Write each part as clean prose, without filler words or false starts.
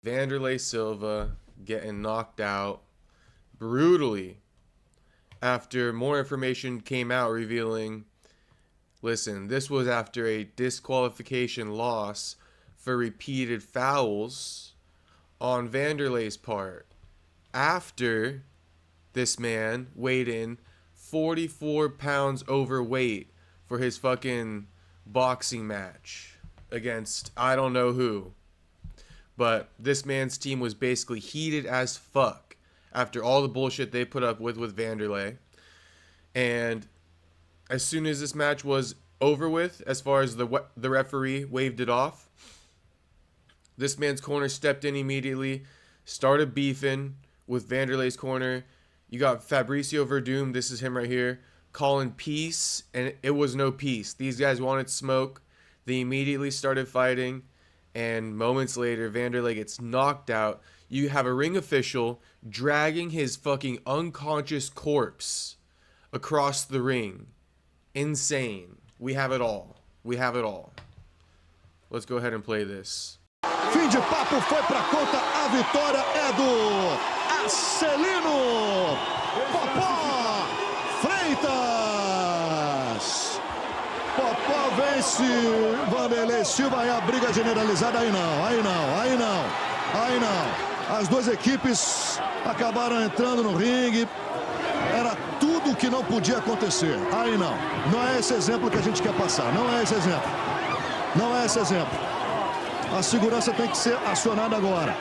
Wanderlei Silva getting knocked out brutally after more information came out revealing, listen, this was after a disqualification loss for repeated fouls on Wanderlei's part. After this man weighed in 44 pounds overweight for his fucking boxing match against I don't know who. But this man's team was basically heated as fuck after all the bullshit they put up with Wanderlei. And as soon as this match was over with, as far as the referee waved it off, this man's corner stepped in immediately, started beefing with Wanderlei's corner. You got Fabricio Verdum, this is him right here, calling peace, and it was no peace. These guys wanted smoke. They immediately started fighting. And moments later, Wanderlei gets knocked out. You have a ring official dragging his fucking unconscious corpse across the ring. Insane. We have it all. We have it all. Let's go ahead and play this. Fim de papo foi pra conta. A vitória é do Acelino Freitas. Popó vence Wanderlei Silva e a briga generalizada. Aí não. As duas equipes acabaram entrando no ringue. Era tudo o que não podia acontecer. Aí não. Não é esse exemplo que a gente quer passar. Não é esse exemplo. A segurança tem que ser acionada agora.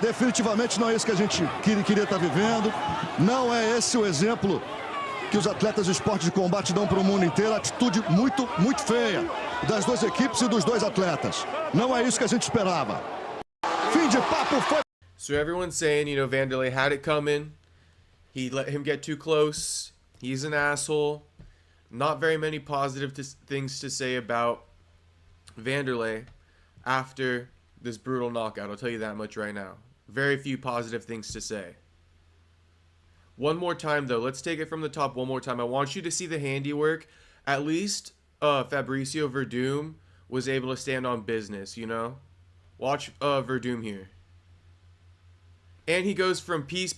Definitivamente não é isso que a gente queria estar vivendo. Não é esse o exemplo que os atletas de esporte de combate dão para o mundo inteiro. Atitude muito feia das duas equipes e dos dois atletas. Não é isso que a gente esperava. Fim de papo foi. So everyone's saying, you know, Wanderlei had it coming. He let him get too close. He's an asshole. Not very many positive things to say about Wanderlei after this brutal knockout. I'll tell you that much right now. Very few positive things to say. One more time, though. Let's take it from the top one more time. I want you to see the handiwork. At least Fabricio Verdum was able to stand on business, you know? Watch Verdum here. And he goes from peace.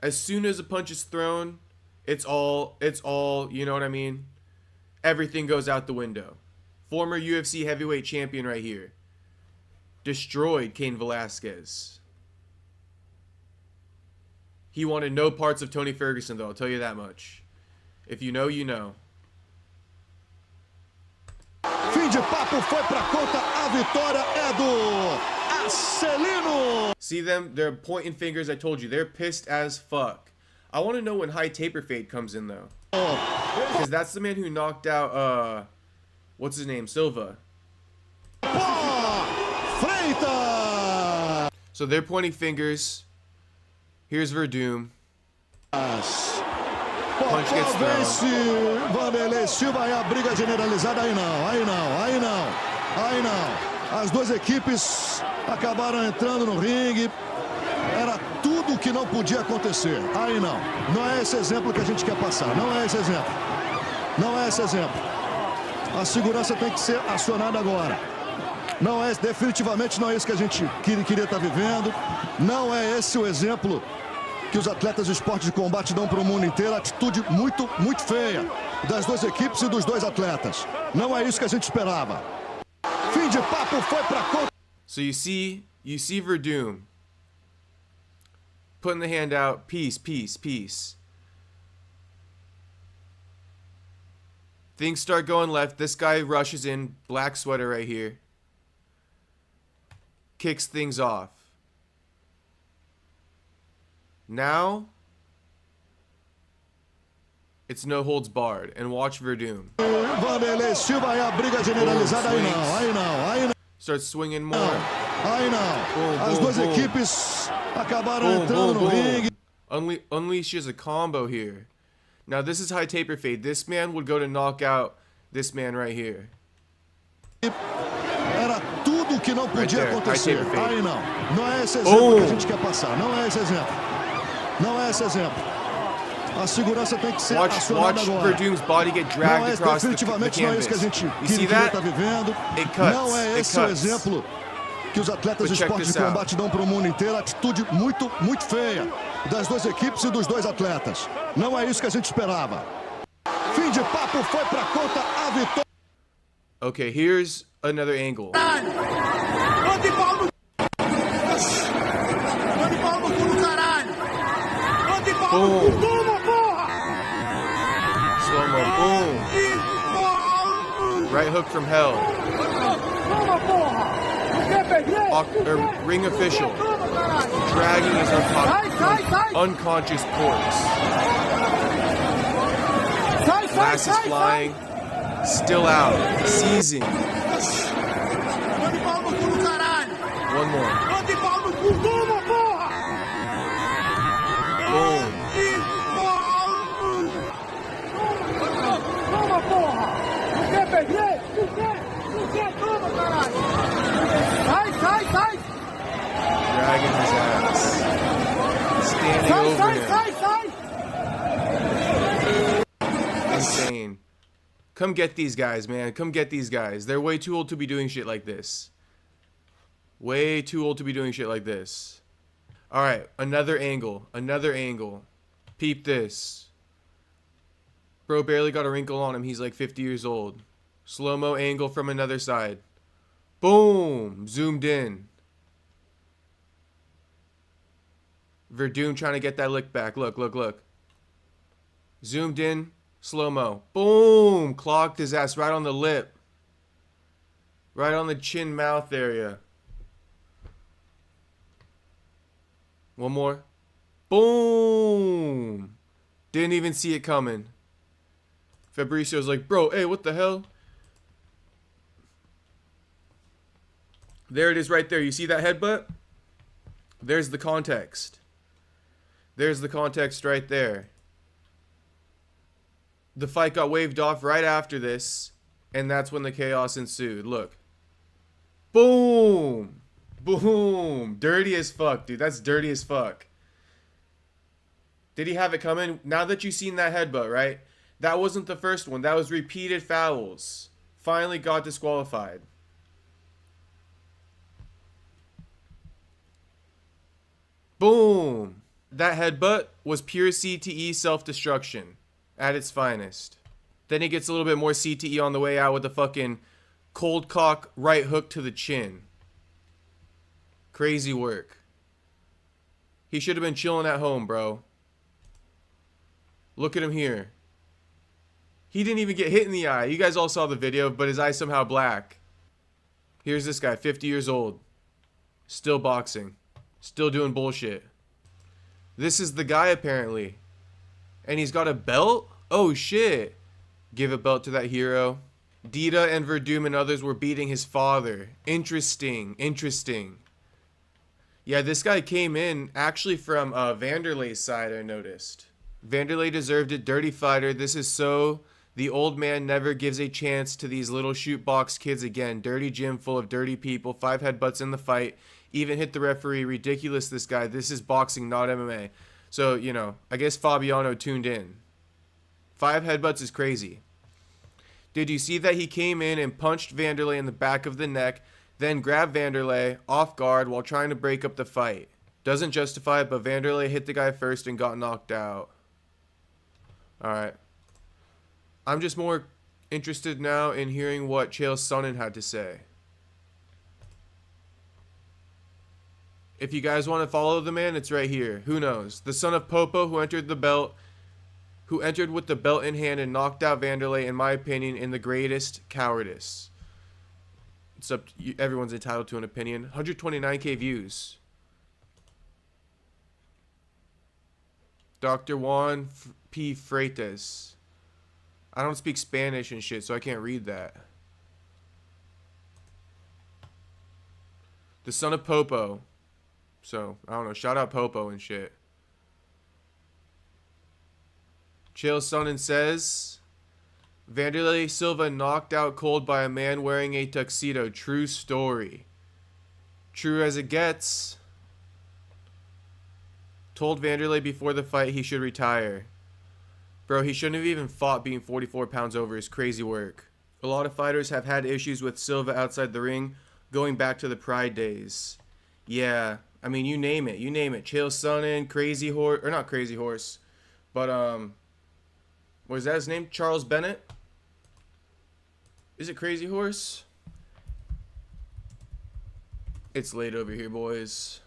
As soon as a punch is thrown, it's all, you know what I mean? Everything goes out the window. Former UFC heavyweight champion right here. Destroyed Cain Velasquez. He wanted no parts of Tony Ferguson, though. I'll tell you that much. If you know, you know. Fim de papo foi pra conta. A vitória é do Acelino. See them? They're pointing fingers. I told you. They're pissed as fuck. I want to know when High Taper Fade comes in, though. Because that's the man who knocked out, what's his name? Silva. Freitas. So they're pointing fingers. Here's Verdum. Punch gets Vence thrown. Wanderlei Silva e a briga generalizada. Aí não. As duas equipes acabaram entrando no ringue. Era tudo o que não podia acontecer. Aí não. Não é esse exemplo que a gente quer passar. Não é esse exemplo. A segurança tem que ser acionada agora. Definitivamente não é isso que a gente queria estar vivendo. Não é esse o exemplo que os atletas de esporte de combate dão para o mundo inteiro. Atitude muito feia das duas equipes e dos dois atletas. Não é isso que a gente esperava. Fim de papo foi para conta. So you see Verdum putting the hand out. Peace. Things start going left. This guy rushes in, black sweater right here. Kicks things off. Now, it's no holds barred. And watch Verdum. Wanderlei Silva e a briga generalizada. Aí não. Starts swinging more. Aí não. As duas equipes acabaram entrando no ringue. Unleashes a combo here. Now this is High Taper Fade. This man would go to knock out this man right here. Era tudo o que não podia acontecer. Aí não. Não é esse exemplo que a gente quer passar. Não é esse exemplo. A segurança tem que ser acionada agora. Watch Verdum's body get dragged across the definitivamente não é isso que a canvas. gente You see queria that? estar vivendo. It cuts. Não é esse o exemplo que os atletas de esporte de combate dão para o mundo inteiro. Atitude muito feia das duas equipes e dos dois atletas. Não é isso que a gente esperava. Fim de papo, foi para conta a vitória. Okay, here's another angle. Boom. Slow-mo, boom. Right hook from hell. Ring official dragging his unconscious corpse. Glass is flying. Still out. Seizing. One more. Boom. Dragging his ass. Standing over him. Insane. Come get these guys, man. Come get these guys. They're way too old to be doing shit like this. Way too old to be doing shit like this. Alright, another angle. Another angle. Peep this. Bro barely got a wrinkle on him. He's like 50 years old. Slow-mo angle from another side. Boom! Zoomed in. Verdun trying to get that lick back. Look, look, look. Zoomed in. Slow-mo. Boom! Clocked his ass right on the lip. Right on the chin mouth area. One more. Boom! Didn't even see it coming. Fabricio's like, bro, hey, what the hell? There it is right there. You see that headbutt? There's the context. There's the context right there. The fight got waved off right after this, and that's when the chaos ensued. Look. Boom! Boom! Dirty as fuck, dude. That's dirty as fuck. Did he have it coming? Now that you've seen that headbutt, right? That wasn't the first one. That was repeated fouls. Finally got disqualified. Boom! That headbutt was pure CTE self-destruction at its finest. Then he gets a little bit more CTE on the way out with a fucking cold cock right hook to the chin. Crazy work. He should have been chilling at home, bro. Look at him here. He didn't even get hit in the eye. You guys all saw the video, but his eye's somehow black. Here's this guy, 50 years old. Still boxing. Still doing bullshit. This is the guy, apparently. And he's got a belt? Oh, shit. Give a belt to that hero. Dita and Verdum and others were beating his father. Interesting. Interesting. Yeah, this guy came in actually from Wanderlei's side, I noticed. Wanderlei deserved it. Dirty fighter. This is so... The old man never gives a chance to these little shoot box kids again. Dirty gym full of dirty people. 5 headbutts in the fight. Even hit the referee. Ridiculous, this guy. This is boxing, not MMA. So, you know, I guess Fabiano tuned in. 5 headbutts is crazy. Did you see that he came in and punched Wanderlei in the back of the neck, then grabbed Wanderlei off guard while trying to break up the fight? Doesn't justify it, but Wanderlei hit the guy first and got knocked out. Alright. I'm just more interested now in hearing what Chael Sonnen had to say. If you guys want to follow the man, it's right here. Who knows? The son of Popo who entered with the belt in hand and knocked out Wanderlei, in my opinion, in the greatest cowardice. It's up to you, everyone's entitled to an opinion. 129k views. Dr. Juan P. Freitas. I don't speak Spanish and shit, so I can't read that. The son of Popo. So, I don't know. Shout out Popo and shit. Chael Sonnen says, Wanderlei Silva knocked out cold by a man wearing a tuxedo. True story. True as it gets. Told Wanderlei before the fight he should retire. Bro, he shouldn't have even fought being 44 pounds over. His crazy work. A lot of fighters have had issues with Silva outside the ring. going back to the Pride days. Yeah, I mean, you name it. You name it. Chael Sonnen, Crazy Horse, or not Crazy Horse, but what is that his name? Charles Bennett? Is it Crazy Horse? It's late over here, boys.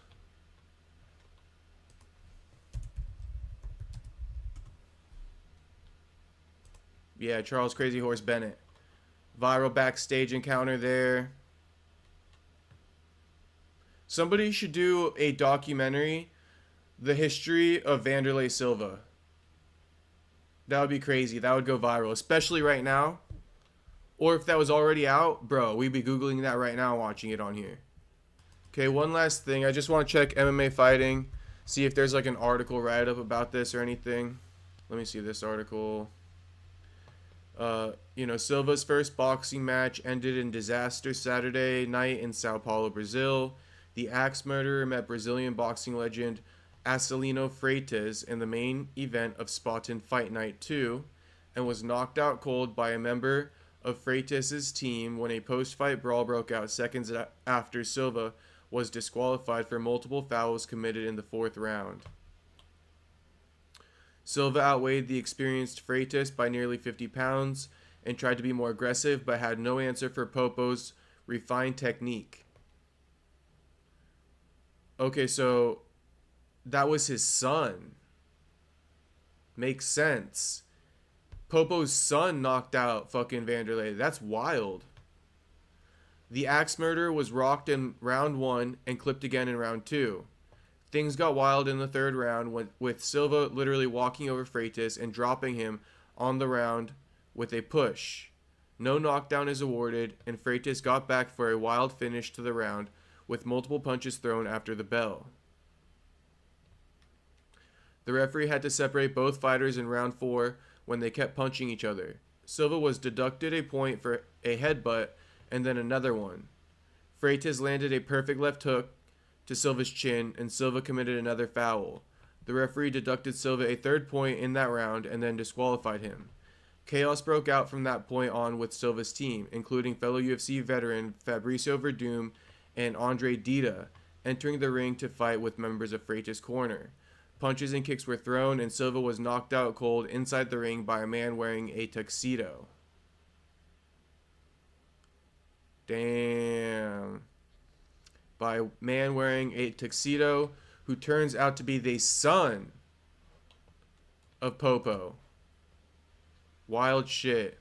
Yeah, Charles Crazy Horse Bennett. Viral backstage encounter there. Somebody should do a documentary, the history of Wanderlei Silva. That would be crazy. That would go viral, especially right now. Or if that was already out, bro, we'd be Googling that right now, watching it on here. Okay, one last thing. I just want to check MMA Fighting, see if there's like an article write-up about this or anything. Let me see this article. Silva's first boxing match ended in disaster Saturday night in Sao Paulo, Brazil. The axe murderer met Brazilian boxing legend Acelino Freitas in the main event of Spartan Fight Night 2 and was knocked out cold by a member of Freitas' team when a post-fight brawl broke out seconds after Silva was disqualified for multiple fouls committed in the fourth round. Silva outweighed the experienced Freitas by nearly 50 pounds and tried to be more aggressive but had no answer for Popo's refined technique. Okay, so that was his son. Makes sense. Popo's son knocked out fucking Wanderlei. That's wild. The axe murderer was rocked in round 1 and clipped again in round 2. Things got wild in the third round with Silva literally walking over Freitas and dropping him on the round with a push. No knockdown is awarded, and Freitas got back for a wild finish to the round with multiple punches thrown after the bell. The referee had to separate both fighters in round 4 when they kept punching each other. Silva was deducted a point for a headbutt and then another one. Freitas landed a perfect left hook to Silva's chin, and Silva committed another foul. The referee deducted Silva a third point in that round and then disqualified him. Chaos broke out from that point on with Silva's team, including fellow UFC veteran Fabricio Verdum and Andre Dida, entering the ring to fight with members of Freitas' corner. Punches and kicks were thrown, and Silva was knocked out cold inside the ring by a man wearing a tuxedo. Damn. By a man wearing a tuxedo who turns out to be the son of Popo. Wild shit.